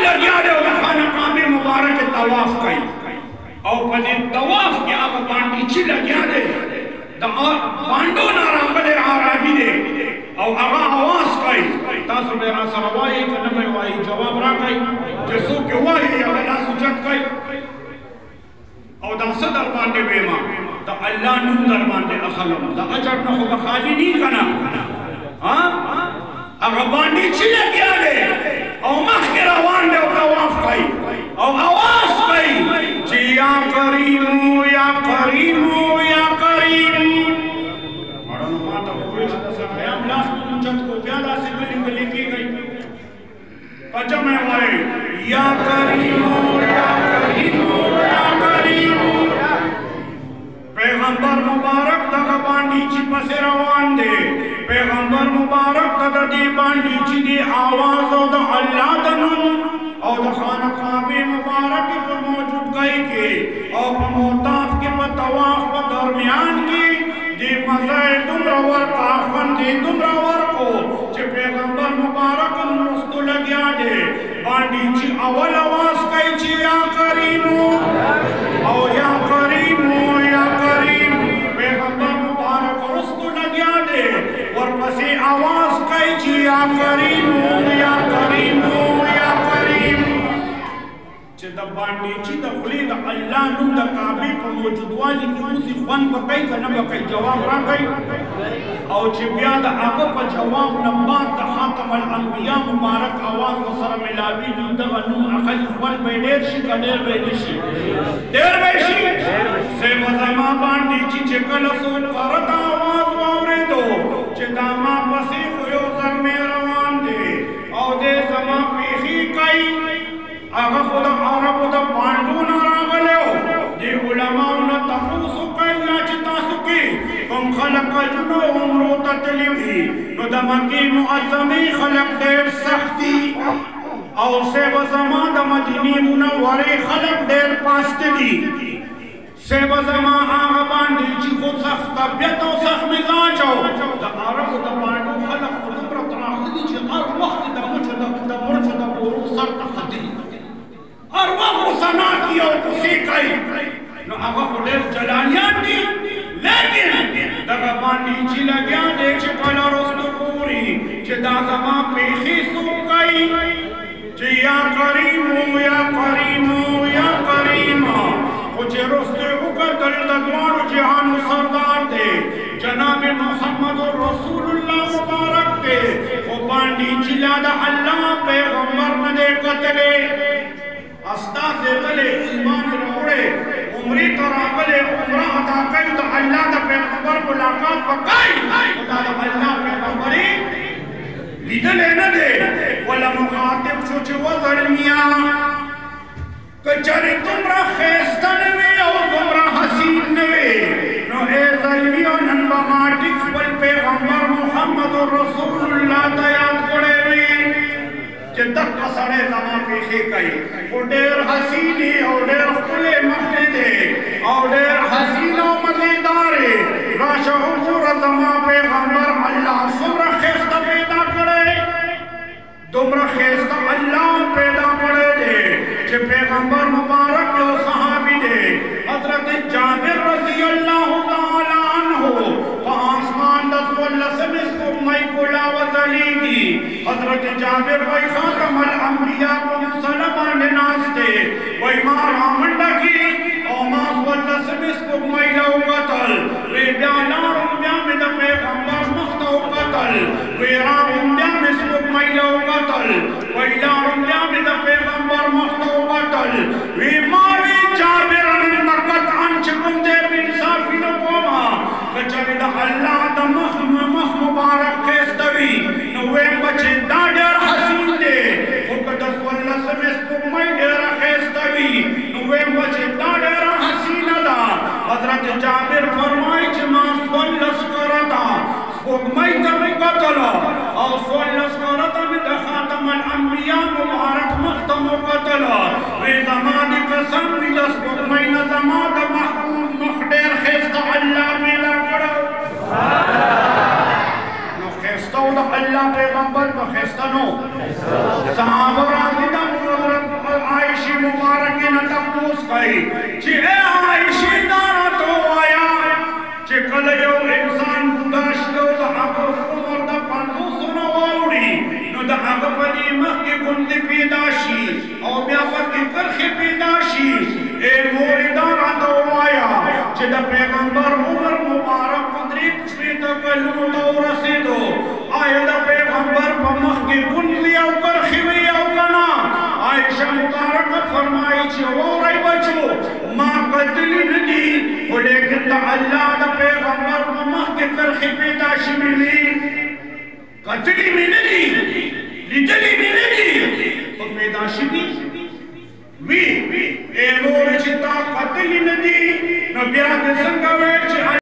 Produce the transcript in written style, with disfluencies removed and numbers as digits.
लगिया दे खाना काबे मुबारक तवाफ कई और पदे तवाफ के अब बांडी ची लगिया दे बांडो ना रामले आराबी दे और आगा आवाज कई तासो बेरा सरवाई कनमे वाई जवाब रा कई जसो के वाई अगला सुचत कई और दा सदर बांडे वेमा दा अल्लाह नु दर बांडे अखलम दा अजर न हो खाली नहीं कना हां अगर बांडी ची लगिया दे और मख रवान दे तवाफ कई और आवाज कई जी या करीमो या करीमो या करीम मरण माता कोई सयाम लाख मुंजत को प्याला से मिली की गई कजम है वाए या करीमो या करीमो या करीमो पैगंबर मुबारक तक बांडी ची पसे रवान दे पैगंबर मुबारक तक दी बांडी ची दी आवाज और अल्लाह दनुम और खाना काबे मुबारक पर मौजूद गई के और मोताफ के तवाफ पर दरमियान की दी मज़े तुमरावर काफन दी तुमरावर को जे पैगंबर मुबारक मुस्तु लगिया दे बांडी ची अवल आवाज कई ची या करीमो और या करीमो या करीम पैगंबर मुबारक मुस्तु लगिया दे और पसी आवाज कई ची या करीमो या करीमो या करीम चे द बांडी ची द खुली द अल्लाह नुम द काबे पर मौजूदवाली की उसी वन बकई का न बकई जवाब रा गई और चे बिया द आगे पर जवाब नंबर द खातम अल अंबिया मुबारक आवाज वसर मिलावी नु द नु अखल वन बेडेर शी कडेर बेदिशी देर बेशी से मजमा बांडी ची चे कल सो करत आवाज वावरे दो चे दामा पसी हुयो सर में रवान दे और दे समा पेशी कई आगा खुदा अरब द पांडू ना रागले हो दे उलमा न तफुसु कैला चिता सुकी कम खलक जुनो उम्रो ततलिवी नो दमकी मुअज्जमी खलक देर सख्ती और से बजमा द मदीनी मुनव्वरे खलक देर पास्तदी से बजमा आगा बांडी ची को सख्त तबियत और सख्त मिजाज हो द अरब द पांडू खलक खुदरत राखदी ची हर वक्त द मुझ द बोरू सर तखदी और वह सना की और उसी कई नो आगा खुदेर जलालियान दी लेकिन दगा बांडी ची लगिया दे चे कला रोस्तु पूरी चे दागमा पेशी सुकई चे या करीमो या करीमो या करीमा चे रोस्ते उकर दल दगवार जहान सरदार दे जनाब मोहम्मद रसूलुल्लाह मुबारक दे वो बांडी चिला दा अल्लाह पैगंबर न दे कतले अस्ता से तले ईमान रोड़े उम्री तरावले उम्रा अदा कई तो अल्लाह दा पैगंबर मुलाकात पकाई खुदा दा अल्लाह पैगंबरी लिदले न दे वला मुखातिब सोचे वज़ल मियां कचरे तुमरा खैस्ता नवे और तुमरा हसीन नवे नो ए ज़ल्मियो नन्बा माटिक पल पैगंबर मुहम्मद रसूलुल्लाह तयाद करे वे चिंतक कसड़े तमा पेशे कई उडेर हसीनी उडेर खुले मस्जिदे उडेर हसीनो मजेदारे राशा हुजूर तमा पैगंबर अल्लाह सुमरा खैस्ता पैदा करे तुमरा खैस्ता अल्लाह पैदा करे दे जे पैगंबर मुबारक लो सहाबी दे हजरत जाबिर रज़ी अल्लाह तआला अन्हु तो आसमान दसवल्ला से इसको मई बुलावत अलीगी हजरत जाबिर वही खातम अल अंबिया को मुसलमान ने नाचते वही मारा मंडा की और मासवल्ला से इसको मई लो कतल वे ब्याला रुम्या में द पैगंबर मुख्तो कतल वे रामुम्या में इसको मई लो कतल वही ला रुम्या में द पैगंबर मुख्तो कतल वे मारी जाबिर नकत अंच कुंदे बिन साफी न कोमा कचरे द अल्लाह द मख मुबारक केस्तवी वे बचे दाडर हसीन दे फुकदस वल्ला समेस कुमई डेर केस्तवी वे बचे दाडर हसीन दा हजरत जाबिर फरमाई जमास वल्लस करता कुमई तब कतल और वल्लस करता में खातम अल अंबिया मुबारक मख्तम कतल वे जमाने कसम बिलस कुमई न जमात महबूब मखडेर खैस्ता अल्लाह मेला करो अल्लाह पैगंबर को खैस्ता नो सहाबा राज़ी दा मुबारक फरमाई कि ए आयशा दारा तो आया कि कल यो इंसान बुढ़ा शो द आगो उमर द 500 नो औड़ी नो द आगो पनी मख के गुंद पैदाशी और ब्यापक के करखे पैदाशी ए मोरी दारा तो आया कि द पैगंबर उमर मुबारक कुदरी पुष्पे तो कलम तो रसीदो आया द पैगंबर मख के गुंद लिया करखे लिया कना आयशा मुबारक फरमाई कि वो रही बचो मां कतली नदी वो लेकिन द अल्लाह द पैगंबर मख के करखे पैदाशी मिली कतली में नहीं लिटली में नहीं तो पैदाशी भी वी ए मोर चिता कतली नदी न ब्याह के संगवे